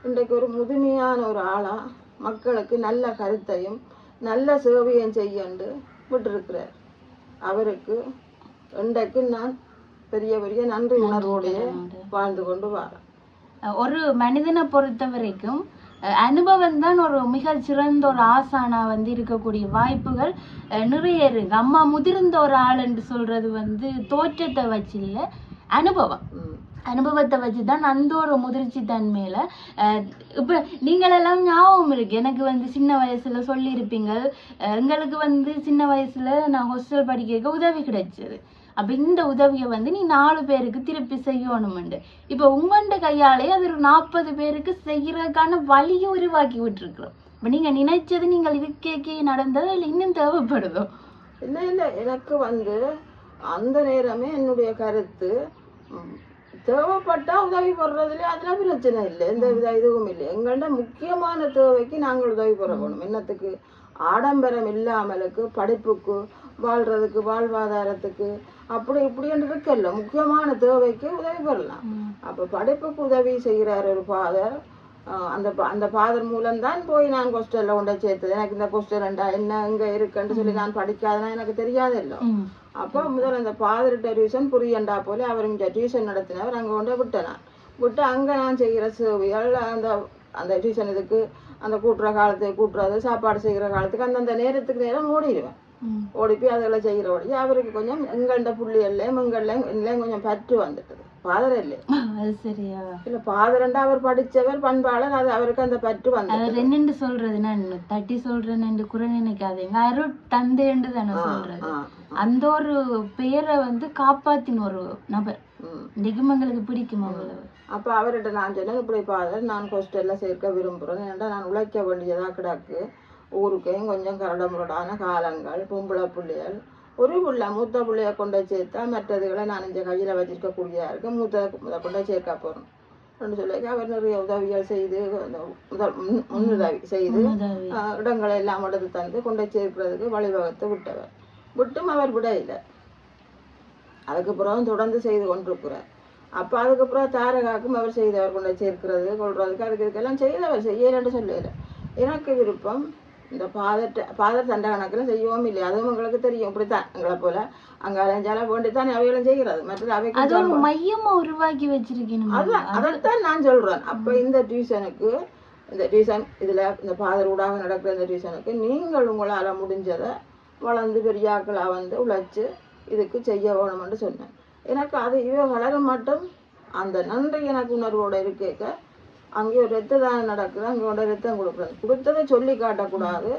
இன்றைக்கு ஒரு முதுமையான ஒரு ஆளா மக்களுக்கு நல்ல கருத்தையும் நல்ல சேவையும் செய்யண்டு விட்டிருக்கிறார். அவருக்கு இன்றைக்கு நான் பெரிய நன்றி உணர்வோடைய வாழ்ந்து கொண்டு வரேன். ஒரு மனிதனை பொறுத்த வரைக்கும் அனுபவம் தான் ஒரு மிக சிறந்த ஒரு ஆசானா இருக்கக்கூடிய வாய்ப்புகள் நிறைய இருக்கு. அம்மா முதிர்ந்த ஒரு ஆள் என்று சொல்றது தோற்றத்தை வச்சு இல்லை, அனுபவத்தை வச்சுதான் அந்த ஒரு முதிர்ச்சி தன்மையில இப்ப நீங்களெல்லாம் ஞாபகம் இருக்கு எனக்கு சின்ன வயசுல சொல்லி இருப்பீங்க. எங்களுக்கு சின்ன வயசுல நான் ஹாஸ்டல் படிக்க உதவி கிடைச்சது. அப்ப இந்த உதவியை நீ 4 பேருக்கு திருப்பி செய்யணும்ண்டு. இப்ப உங்கண்ட கையாலே அது ஒரு 40 பேருக்கு செய்யறதுக்கான வழியை உருவாக்கி விட்டுருக்கிறோம். இப்ப நீங்க நினைச்சது நீங்கள் இதுக்கே நடந்தது இல்லை இன்னும் தேவைப்படுதோ? இல்லை எனக்கு அந்த நேரமே என்னுடைய கருத்து தேவைப்பட்டா உதவி போடுறதுல அதுல பிரச்சனை இல்லை, எந்த வித இதுவும் இல்லை. எங்கள்ட முக்கியமான தேவைக்கு நாங்கள் உதவி போடணும். என்னத்துக்கு? ஆடம்பரம் இல்லாமலுக்கு, படிப்புக்கு, வாழ்றதுக்கு, வாழ்வாதாரத்துக்கு, அப்படி இப்படின்னு இருக்கல்ல, முக்கியமான தேவைக்கு உதவி பெறலாம். அப்ப படிப்புக்கு உதவி செய்கிறார் ஒரு ஃபாதர். அந்த ஃபாதர் மூலம்தான் போய் நான் ஹாஸ்டல்ல கொண்டு சேர்த்தது. எனக்கு இந்த ஹாஸ்டல் என்ன இங்க இருக்குன்னு சொல்லி நான் படிக்காதனா எனக்கு தெரியாதல்ல. அப்போ முதல்ல அந்த பாதிரிட்ட டியூஷன் புரியண்டா போல அவர் இங்கே டியூஷன் நடத்தினவர் அங்கே கொண்டு விட்டேன் நான் விட்டு அங்கே நான் செய்கிற சேவைகள் அந்த அந்த டியூஷன் இதுக்கு அந்த கூட்டுற காலத்துக்கு கூட்டுறது சாப்பாடு செய்கிற காலத்துக்கு அந்தந்த நேரத்துக்கு நேரம் ஓடிடுவேன் ஓடி போய் அதெல்லாம் செய்கிற ஓடி அவருக்கு கொஞ்சம் எங்கள்ட புள்ளிகள்லையும் எங்கள்லையும் கொஞ்சம் பற்று வந்துட்டது பாதர் இல்லை இல்ல பாதரண்டா அவர் படிச்சவர் பண்பாளர் அது அவருக்கு அந்த பற்று வந்து என்னென்று சொல்றது நான் தட்டி சொல்றேன்னு குறை நினைக்காதீங்க அருட் தந்தைன்னு தானே சொல்றது அந்த ஒரு பெயரை வந்து காப்பாத்தின ஒரு நபர் நிகமங்களுக்கு பிடிக்கும் அவ்வளவு அப்ப அவர்கிட்ட நான் சொன்னேன் இப்படி பாதர் நான் ஹாஸ்டல்ல சேர்க்க விரும்புறேன் ஏன்னா நான் உழைக்க வேண்டியதா கிடக்கு ஊருக்கையும் கொஞ்சம் கரடமுரடான காலங்கள் பொம்பளை பிள்ளைகள் ஒரு புள்ள மூத்த பிள்ளைய கொண்டு சேர்த்தா மற்றதுகளை நான் இந்த கையில் வச்சிருக்கக்கூடியதா இருக்கு மூத்த கொண்டு சேர்க்க போறோம் அப்படின்னு சொல்லி அவர் நிறைய உதவிகள் செய்து முன்னுதவி செய்து இடங்களை எல்லாம் எடுத்து தந்து கொண்டு சேர்க்கிறதுக்கு வழிவகுத்து விட்டவர் விட்டும் அவர் விட இல்லை அதுக்கப்புறம் தொடர்ந்து செய்து கொண்டிருக்கிறார் அப்போ அதுக்கப்புறம் தாரகாக்கும் அவர் செய்தவர் கொண்டு சேர்க்கிறது கொள்றதுக்கு அதுக்கு இதுக்கெல்லாம் செய்தவர் செய்யலன்னு சொல்லல எனக்கு விருப்பம் இந்த பாதர் சண்டை கணக்கில் செய்யவும் இல்லை அதுவும் உங்களுக்கு தெரியும் இப்படித்தான் எங்களை போல அங்க அலைஞ்சாலும் வேண்டித்தான் அவைகளும் செய்கிறது மற்றது அவை மையமா உருவாக்கி வச்சிருக்கேன் அதைத்தான் நான் சொல்றேன் அப்ப இந்த டியூஷனுக்கு இந்த டியூஷன் இதுல இந்த பாதர் ஊடாக நடக்கிற இந்த டியூஷனுக்கு நீங்கள் உங்களால முடிஞ்சதை வளர்ந்து பெரியாக்களா வந்து உழைச்சு இதுக்கு செய்ய வேணும்னு சொன்னேன் எனக்கு அது இவ வளர மட்டும் அந்த நன்றி எனக்கு உணர்வோட இருக்க அங்கே ஒரு ரத்த தானம் நடக்குது அங்கே கொண்டு ரத்தம் கொடுக்குறது கொடுத்ததை சொல்லி காட்டக்கூடாது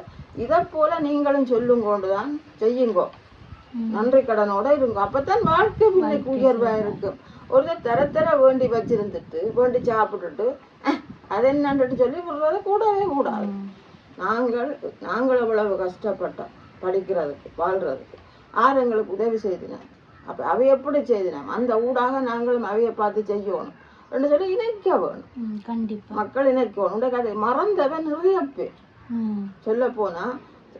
இதை போல நீங்களும் சொல்லும் கொண்டுதான் செய்யுங்கோ நன்றி கடனோட இருங்க அப்பதான் வாழ்க்கை பின்னைக்கு உயர்வா இருக்கும் ஒரு தர வேண்டி வச்சிருந்துட்டு வேண்டி சாப்பிட்டுட்டு அது என்னன்ட்டு சொல்லி விடுறத கூடவே கூடாது நாங்கள் எவ்வளவு கஷ்டப்பட்டோம் படிக்கிறதுக்கு வாழ்றதுக்கு ஆறு எங்களுக்கு உதவி செய்தினோம் அப்ப அவை எப்படி செய்தினோம் அந்த ஊடாக நாங்களும் அவையை பார்த்து செய்யணும் சொல்லி இணைக்க வேணும் கண்டிப்பா மக்கள் இணைக்கணும் கதை மறந்தவன் நிறைய பேர் சொல்ல போனா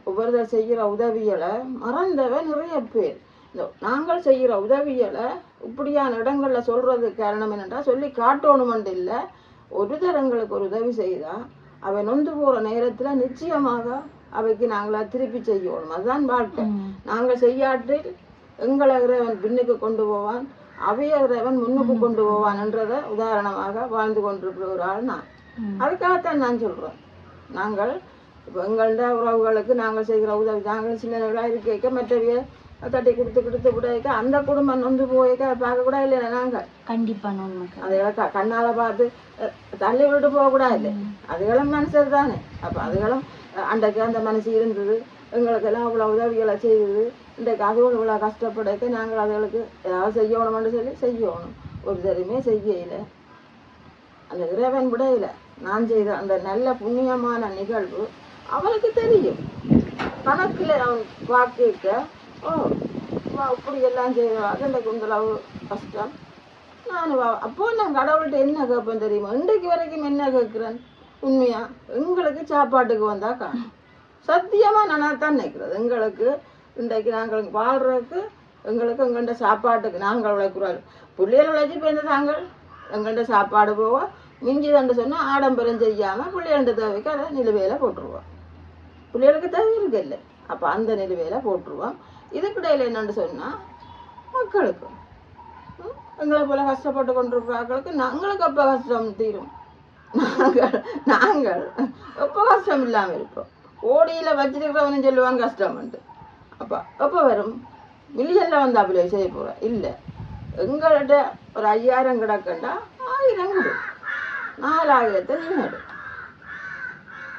ஒவ்வொருத்தர் செய்கிற உதவிகளை மறந்தவன் நிறைய பேர் நாங்கள் செய்கிற உதவிகளை இப்படியான இடங்கள்ல சொல்றது காரணம் என்னன்றா சொல்லி காட்டணுமென்று இல்லை ஒரு தரங்களுக்கு ஒரு உதவி செய்தா அவை நொந்து போற நேரத்துல நிச்சயமாக அவைக்கு நாங்களா திருப்பி செய்யணும் அதுதான் வாழ்க்கை நாங்கள் செய்யாட்டு எங்களை இறைவன் பின்னுக்கு கொண்டு போவான் அவைய இறைவன் முன்னுக்கு கொண்டு போவான் என்றதை உதாரணமாக வாழ்ந்து கொண்டிருக்கிற ஒரு ஆள் நான் அதுக்காகத்தான் நான் சொல்றேன் நாங்கள் இப்போ எங்கள்ட உறவுகளுக்கு நாங்கள் செய்கிற உதவி நாங்கள் சின்னவர்களாக இருக்க மற்றவைய தட்டி கொடுத்து விடைக்க அந்த குடும்பம் நொந்து போய்க்க பார்க்க கூட இல்லையா நாங்கள் கண்டிப்பா அதுகளை கண்ணால பார்த்து தள்ளி விட்டு போக கூட இல்லை அதுகளும் மனுஷர் தானே அப்ப அதுகளும் அன்றைக்கு அந்த மனசு இருந்தது எங்களுக்கெல்லாம் இவ்வளோ உதவிகளை செய்தது இன்றைக்கு அதுவும் இவ்வளோ கஷ்டப்படைக்க நாங்கள் அதுகளுக்கு ஏதாவது செய்யணும்னு சொல்லி செய்யணும் ஒரு தருமே செய்யல அந்த இறைவன் விடையில நான் செய்த அந்த நல்ல புண்ணியமான நிகழ்வு அவனுக்கு தெரியும் கணக்கில் அவன் வாக்கிக்க இப்படி எல்லாம் செய்வாங்க இந்த குந்தளவு கஷ்டம் நான் அப்போ நான் கடவுள்கிட்ட என்ன கேட்பேன் தெரியுமா இன்றைக்கு வரைக்கும் என்ன கேட்கிறேன் உண்மையா எங்களுக்கு சாப்பாட்டுக்கு வந்தா காணும் சத்தியமா நான் தான் நினைக்கிறது எங்களுக்கு இன்றைக்கு நாங்கள் வாழ்றதுக்கு எங்களுக்கு எங்கள்கிட்ட சாப்பாட்டுக்கு நாங்கள் உழைக்கிறோம் பிள்ளைகள் உழைச்சி போயிருந்த நாங்கள் எங்கள்கிட்ட சாப்பாடு போவோம் மிஞ்சி தண்டு சொன்னால் ஆடம்பரம் செய்யாமல் பிள்ளைகள்கிட்ட தேவைக்கு அதை நிலுவையில் போட்டுருவோம் பிள்ளைகளுக்கு தேவை இருக்கு இல்லை அப்போ அந்த நிலுவையில் போட்டுருவோம் இதுக்கிடையில் என்னென்னு சொன்னால் மக்களுக்கு எங்களை போல கஷ்டப்பட்டு கொண்டிருக்கிற ஆக்களுக்கு நாங்களுக்கு அப்போ கஷ்டம் தீரும் நாங்கள் எப்போ கஷ்டம் இல்லாமல் இருப்போம் ஓடியில் வச்சிருக்கிறவனு சொல்லுவான் கஷ்டம் உண்டு அப்போ எப்போ வரும் மில்லியனில் வந்து அப்படி செய்ய போகிறேன் இல்லை எங்கள்கிட்ட ஒரு 5000 கிடக்குண்டா 1000 கொடு 4000 நீ நடு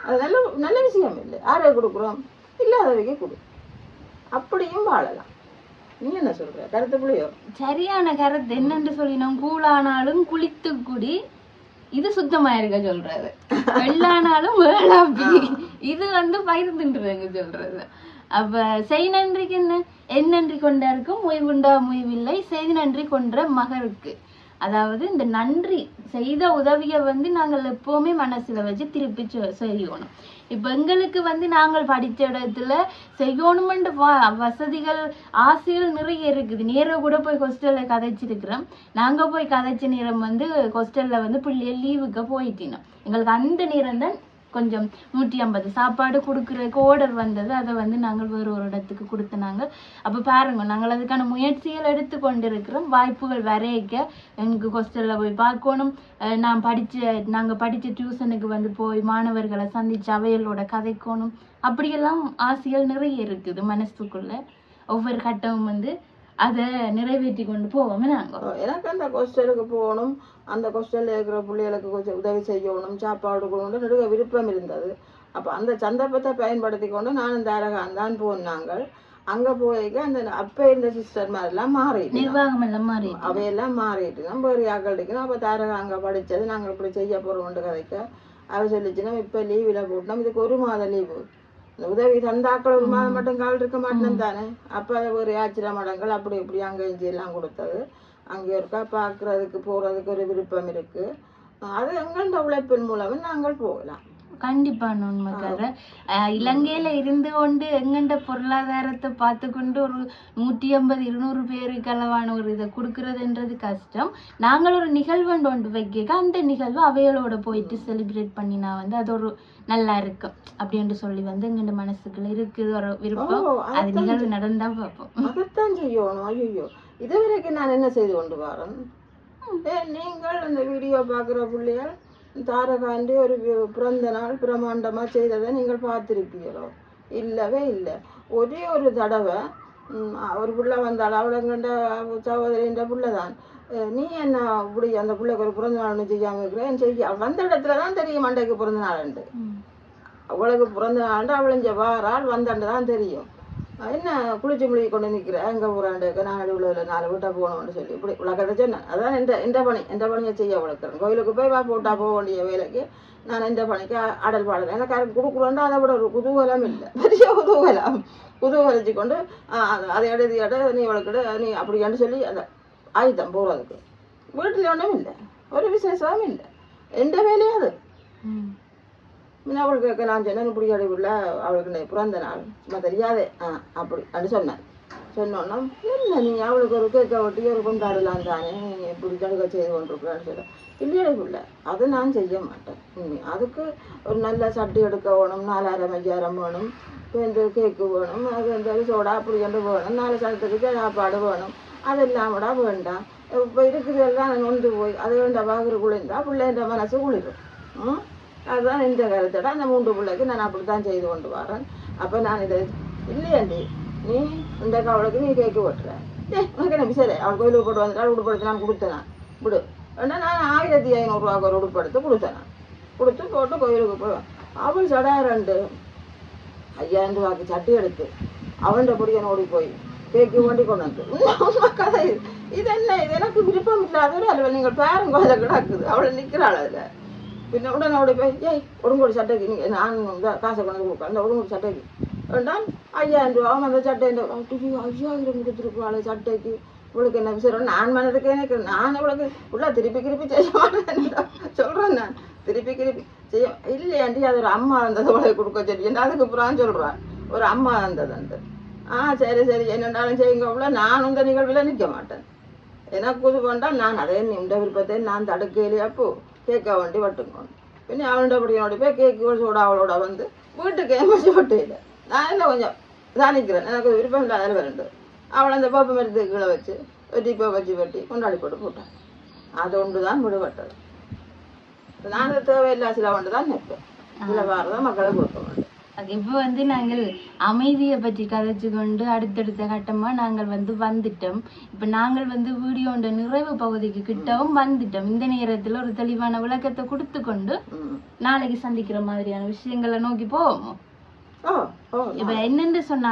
அது நல்ல விஷயம் இல்லை யாரை கொடுக்குறோம் இல்லாதவைக்கு கொடு அப்படியும் வாழலாம் நீ என்ன சொல்ற கருத்து புள்ளியோ சரியான கருத்து என்னன்னு சொல்லினோம் கூழானாலும் குளித்து குடி இது சுத்தமா இருக்க சொல்றது வெள்ளானாலும் வேளாப்பி இது வந்து பயிர்ந்துன்றதுங்க சொல்றது அப்ப செய் நன்றிக்கு என் நன்றி கொண்டாருக்கும் முயவுண்டா முயவில்லை செய்தி நன்றி கொன்ற மகருக்கு அதாவது இந்த நன்றி செய்த உதவியை வந்து நாங்கள் எப்பவுமே மனசுல வச்சு திருப்பி செய்யணும் இப்ப எங்களுக்கு வந்து நாங்கள் படிச்ச இடத்துல செய்யணுமென்று வசதிகள் ஆசைகள் நிறைய இருக்குது நேரம் கூட போய் ஹாஸ்டல்ல கதைச்சிருக்கிறோம் நாங்க போய் கதைச்ச நேரம் வந்து ஹாஸ்டல்ல வந்து பிள்ளைய லீவுக்கு போயிட்டினோம் எங்களுக்கு அந்த நேரம் தான் கொஞ்சம் 150 சாப்பாடு கொடுக்குறதுக்கு ஆர்டர் வந்தது. அதை வந்து நாங்கள் வேறு ஒரு இடத்துக்கு கொடுத்தனாங்க. அப்போ பாருங்க, நாங்கள் அதுக்கான முயற்சிகள் எடுத்து கொண்டிருக்கிறோம். வாய்ப்புகள் வரைக்க எனக்கு ஹாஸ்டலில் போய் பார்க்கணும். நாங்கள் படித்த டியூஷனுக்கு வந்து போய் மாணவர்களை சந்திச்சு அவைகளோட கதைக்கணும். அப்படியெல்லாம் ஆசைகள் நிறைய இருக்குது மனசுக்குள்ள. ஒவ்வொரு கட்டமும் வந்து அதை நிறைவேற்றி கொண்டு போவோம் நாங்கள். எனக்கு அந்த ஹாஸ்டலுக்கு போகணும், அந்த ஹாஸ்டலில் இருக்கிற பிள்ளைகளுக்கு கொஞ்சம் உதவி செய்யணும், சாப்பாடு கொடுக்கணும் நடுக்க விருப்பம் இருந்தது. அப்போ அந்த சந்தர்ப்பத்தை பயன்படுத்தி கொண்டு நானும் தாரகான் தான் போனாங்கள். அங்கே போய்க்க அந்த அப்போ இருந்த சிஸ்டர் மாதிரிலாம் மாறிட்டு, நிர்வாகம் எல்லாம் மாறி அவையெல்லாம் மாறிட்டு நம்ம ஒரு ஆக்களிக்கணும். அப்போ தாரகா அங்கே படித்தது நாங்கள் இப்படி செய்ய போகிறோம்னு கதைக்க அவ சொல்லிச்சுன்னா இப்போ லீவில் போட்டோம், இதுக்கு 1 மாத லீவு. உதவி தந்தாக்கள் 1 மாதம் மட்டும் கால் இருக்க மாட்டேன்னு தானே. அப்போ ஒரு ஆச்சிரமடங்கள் அப்படி இப்படி அங்கே இஞ்சி எல்லாம் கொடுத்தது. அங்கே இருக்கா பார்க்குறதுக்கு போகிறதுக்கு ஒரு விருப்பம் இருக்குது. அது எங்கள்ட உழைப்பின் மூலம் நாங்கள் போகலாம். கண்டிப்பான உண்மைக்காக இலங்கையில இருந்து கொண்டு எங்கண்ட பொருளாதாரத்தை பார்த்து கொண்டு ஒரு 150-200 பேருக்கு அளவான ஒரு இதை கொடுக்கறதுன்றது கஷ்டம். நாங்கள் ஒரு நிகழ்வு ஒன்று வைக்க அந்த நிகழ்வு அவைகளோட போயிட்டு செலிப்ரேட் பண்ணினா வந்து அது ஒரு நல்லா இருக்கும் அப்படின்னு சொல்லி வந்து எங்கண்ட மனசுக்குள்ள இருக்குது ஒரு விருப்பம். அது நிகழ்வு நடந்தா பார்ப்போம். அதைத்தான் செய்யணும். ஐயோ, இதுவரைக்கும் நான் என்ன செய்து கொண்டு வரேன்? நீங்கள் அந்த வீடியோ பார்க்குற பிள்ளைகள் தாரகாண்டி ஒரு பிறந்த நாள் பிரமாண்டமாக செய்ததை நீங்கள் பார்த்துருப்பீங்களோ? இல்லவே இல்லை. ஒரே ஒரு தடவை ஒரு பிள்ளை வந்தாள், அவளங்கண்ட சகோதரின்ற பிள்ளை தான். நீ என்ன இப்படி அந்த பிள்ளைக்கு ஒரு பிறந்த நாள் ஒன்று செய்யாமல் இருக்கிறேன்? செய்ய வந்த இடத்துல தான் தெரியும் மண்டைக்கு பிறந்த நாளுண்டு. அவளுக்கு பிறந்த நாள் அவளிஞ்ச வாரால் வந்தாண்டு தான் தெரியும். என்ன குளிச்சு முழுகி கொண்டு நிற்கிறேன் எங்கே போகிறாண்டு நான் உள்ள 4 வீட்டை போகணும்னு சொல்லி இப்படி உலகத்தை சொன்னேன். அதான் எந்த பணியை செய்ய வளர்க்குறேன். கோயிலுக்கு போய் போட்டா போக வேண்டிய வேலைக்கு நான் எந்த பணிக்கு ஆடல் பாடலை எனக்கு யாருக்கு கொடுக்குறோன்னா அதை விட ஒரு குதூகலம் இல்லை, பெரிய குதூகலிச்சு கொண்டு அதை எழுதியாட நீ வளர்க்கிட நீ அப்படியான்னு சொல்லி அந்த ஆயுதம் போகிறதுக்கு வீட்டில் ஒன்றும் இல்லை, ஒரு விசேஷமும் இல்லை, எந்த வேலையும் அது. அவளுக்கு நான் சொன்னேன் இப்படி அடிவுள்ள அவளுக்கு பிறந்த நாள் சும்மா தெரியாதே அப்படி அப்படி சொன்னோன்னா இல்லை நீ அவளுக்கு ஒரு கேட்க ஒட்டி ஒரு கொண்டாடலாம் தானே, நீ இப்படி கடுக்க செய்து கொண்டிருக்கான்னு சொல்ல. இல்லையே இல்லை, அதை நான் செய்ய மாட்டேன். அதுக்கு ஒரு நல்ல சட்டி எடுக்க வேணும், 4000-5000 வேணும், இந்த கேக்கு வேணும், அது இந்த சோடா அப்படி கொண்டு வேணும், 4 சனத்துக்கு சாப்பாடு வேணும், அதெல்லாம் விட வேண்டாம். இப்போ இருக்கிறதெல்லாம் நான் நொந்து போய் அது வேண்ட வாங்குற குளிர்ந்தா பிள்ளைன்ற மனசு குளிரும். அதுதான் இந்த கருத்தோட அந்த 3 பிள்ளைக்கு நான் அப்படித்தான் செய்து கொண்டு வரேன். அப்போ நான் இதை இல்லையாண்டி நீ இந்த அவளுக்கு நீ கேக்கு ஓட்டுற உனக்கு என்ன சரி அவள் கோயிலுக்கு போட்டு வந்துட்டா உடுப்படுத்து நான் கொடுத்தேன் விடு ஏன்னா நான் 1500 ரூபாய்க்கு ஒரு உடுப்படுத்து கொடுத்தேன். கொடுத்து போட்டு கோயிலுக்கு போவேன். அவள் சடா 5000 ரூபாய்க்கு சட்டி எடுத்து அவன்கிட்ட பொடியன் ஓடி போய் கேக்கு ஓண்டி கொண்டு வந்து உண்மை கதை இது என்ன இது எனக்கு விருப்பம் இல்லாத அதில் நீங்கள் பேரங்க அதில் கிடக்குது. அவளை நிற்கிறாள் அதில். பின்ன உடனே ஓடி போய் ஏய் உடம்போடி சட்டைக்கு நீங்கள் நான் காசை கொண்டு கொடுப்பேன் அந்த உடம்போடி சட்டைக்கு வேண்டாம் 5000 ரூபா அந்த சட்டை 5000 கொடுத்துருப்பாள் சட்டைக்கு. இவளுக்கு என்ன விசாரம் நான் மனதுக்கு எனக்கு நான் இவளுக்கு உள்ள திருப்பி செய்ய மாட்டேன் சொல்கிறேன். நான் திருப்பி செய்ய இல்லையாண்டி அது ஒரு அம்மா இருந்தது இவளுக்கு கொடுக்க சொல்லி அதுக்கு அப்புறம் சொல்கிறான் ஒரு அம்மா இருந்தது அந்த சரி என்னென்னாலும் செய்யுங்க அவ்வளோ நான் இந்த நிகழ்வில் நிற்க மாட்டேன். எனக்கு இது வேண்டாம் நான் அதே இந்த விருப்பத்தை நான் தடுக்கையிலே அப்போ கேட்க வேண்டி வட்டுங்கோணும். பின்ன அவனோட படிக்கனோட போய் கேக்கு சோட அவளோட வந்து வீட்டுக்கு ஏமாச்சி வட்டையில் நான் என்ன கொஞ்சம் தானிக்கிறேன். எனக்கு விருப்பம் இல்லை அதில் வேண்டு அவளை அந்த பாப்பு மரத்துக்கு கீழே வச்சு வெட்டிப்போ வச்சு வெட்டி கொண்டாடி போட்டான். அது ஒன்று தான் விடுபட்டது. நான் தேவையில்லா சில ஒன்று தான் நிற்பேன். சில வாரம் மக்களை கொடுக்க வேண்டும். இப்போ வந்து நாங்கள் அமைதியை பற்றி கதைச்சு கொண்டு அடுத்தடுத்த கட்டமா நாங்கள் வந்துட்டோம். இப்போ நாங்கள் வீடியோண்ட நிறைவு பகுதிக்கு கிட்டவும் வந்துட்டோம். இந்த நேரத்துல ஒரு தெளிவான விளக்கத்தை கொடுத்து கொண்டு நாளைக்கு சந்திக்கிற மாதிரியான விஷயங்களை நோக்கி போவோம். இப்ப என்னன்னு சொன்னா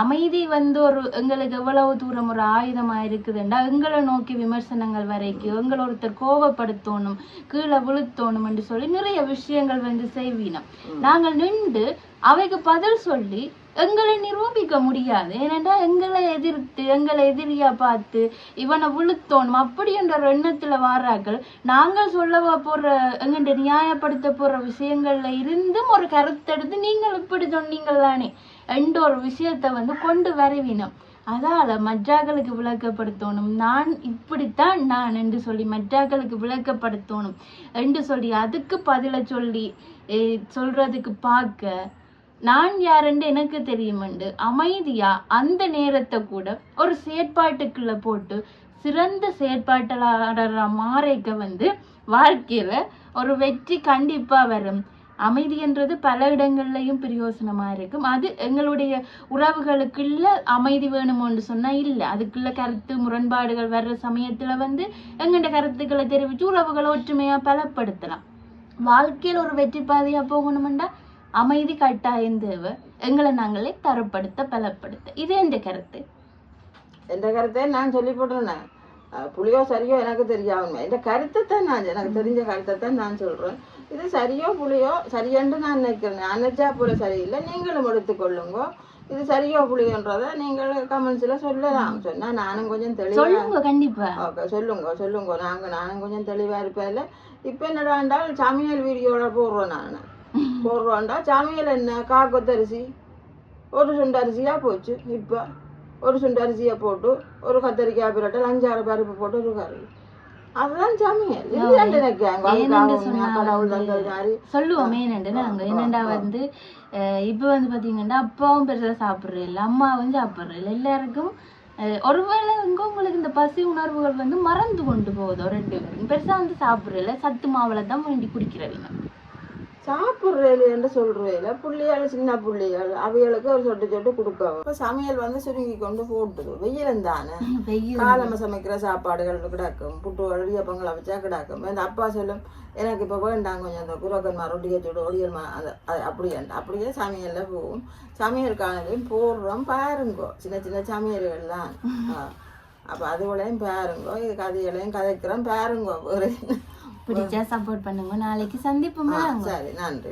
அமைதி ஒரு எங்களுக்கு எவ்வளவு தூரம் ஒரு ஆயுதமா இருக்குதுண்டா எங்களை நோக்கி விமர்சனங்கள் வரைக்கும் எங்களை ஒருத்தர் கோபப்படுத்தணும் கீழே விழுத்தணும் என்று சொல்லி நிறைய விஷயங்கள் செய்வீனம். நாங்கள் நின்று அவைக்கு பதில் சொல்லி எங்களை நிரூபிக்க முடியாது. ஏனென்றா எங்களை எதிர்த்து எங்களை எதிரியா பார்த்து இவனை விழுத்தோணும் அப்படி என்ற எண்ணத்துல வாராக்கள் நாங்கள் சொல்ல போற எங்கள்ட நியாயப்படுத்த போற விஷயங்கள்ல இருந்தும் ஒரு கருத்தெடுத்து நீங்கள் இப்படி சொன்னீங்கள் தானே என்ற ஒரு விஷயத்த கொண்டு வரவினோம். அதால மற்றாக்களுக்கு விளக்கப்படுத்தணும் நான் இப்படித்தான் நான் என்று சொல்லி மற்றாக்களுக்கு விளக்கப்படுத்தணும் என்று சொல்லி அதுக்கு பதில சொல்லி சொல்றதுக்கு பார்க்க நான் யாருன்னு எனக்கு தெரியுமெண்டு அமைதியா அந்த நேரத்தை கூட ஒரு செயற்பாட்டுக்குள்ள போட்டு சிறந்த செயற்பாட்டாளர் மாறைக்க வந்து வாழ்க்கையில ஒரு வெற்றி கண்டிப்பா வரும். அமைதின்றது பல இடங்கள்லயும் பிரயோசனமா இருக்கும். அது எங்களுடைய உறவுகளுக்குள்ள அமைதி வேணுமோன்னு சொன்னா இல்லை, அதுக்குள்ள கருத்து முரண்பாடுகள் வர்ற சமயத்துல வந்து எங்கள்ட கருத்துக்களை தெரிவிச்சு உறவுகளை ஒற்றுமையா பலப்படுத்தலாம். வாழ்க்கையில் ஒரு வெற்றி பாதையா போகணுமெண்டா அமைதி கட்டாயம் தேவை. எங்களை நாங்களே தரப்படுத்த பலப்படுத்த. இது எந்த கருத்து. எந்த கருத்தை நான் சொல்லி போட்டேன். புளியோ சரியோ எனக்கு தெரியாம இந்த கருத்தை தான் நான் எனக்கு தெரிஞ்ச கருத்தை தான் நான் சொல்றேன். இது சரியோ புளியோ சரியென்று நான் நினைக்கிறேன். நினைச்சா போல சரியில்லை, நீங்களும் எடுத்துக்கொள்ளுங்க. இது சரியோ புளியோன்றதை நீங்கள் கமெண்ட்ஸ்ல சொல்லலாம். சொன்னா நானும் கொஞ்சம் தெளிவா கண்டிப்பா ஓகே சொல்லுங்க. நானும் கொஞ்சம் தெளிவா இருப்பேன். இப்ப என்னடாண்டால் சமையல் வீடியோல போடுறோம். நான் போடுறோம்டா சமையல் என்ன காக்கொத்தரிசி ஒரு சுண்டு அரிசியா போச்சு. இப்ப ஒரு சுண்டு அரிசியை போட்டு ஒரு கத்தரிக்காய் பிரட்டல் 5-6 பருப்பு போட்டு ஒரு கறி, அதுதான் சமையல். சொல்லுவோம் என்னண்டா வந்து இப்ப வந்து பாத்தீங்கன்னா அப்பாவும் பெருசா சாப்பிடுறது இல்லை, அம்மாவும் சாப்பிடுறது இல்லை. எல்லாருக்கும் ஒருவேளை உங்களுக்கு இந்த பசி உணர்வுகள் வந்து மறந்து கொண்டு போகுதோ 2 பேரும் பெருசா வந்து சாப்பிடுறது இல்லை, சத்து மாவுல தான் வேண்டி குடிக்கிறவங்க. சாப்பிட்றேன் என்று சொல்றேன். புள்ளியால் சின்ன புள்ளிகள் அவைகளுக்கு ஒரு சொட்டு கொடுக்கவும். இப்போ சமையல் வந்து சுருங்கி கொண்டு போட்டுது. வெயிலும் தானே, காலம சமைக்கிற சாப்பாடுகள் கிடக்கும், புட்டு இடியப்பங்களை வச்சா கிடக்கும். இந்த அப்பா சொல்லும் எனக்கு இப்போ வேண்டாம் கொஞ்சம் அந்த குரோக்கன்மா ரொட்டியை சுடு ஒடியல்மா அது அப்படியே சமையல்ல போகும். சமையல்கானதையும் போடுறோம் பாருங்கோ, சின்ன சமையல்கள் தான். அப்போ அதுகளையும் பாருங்கோ, இது கதைகளையும் கதைக்கிறோம் பாருங்கோ. பிடிச்சா சப்போர்ட் பண்ணுங்க. நாளைக்கு சந்திப்போம். சரி, நன்றி.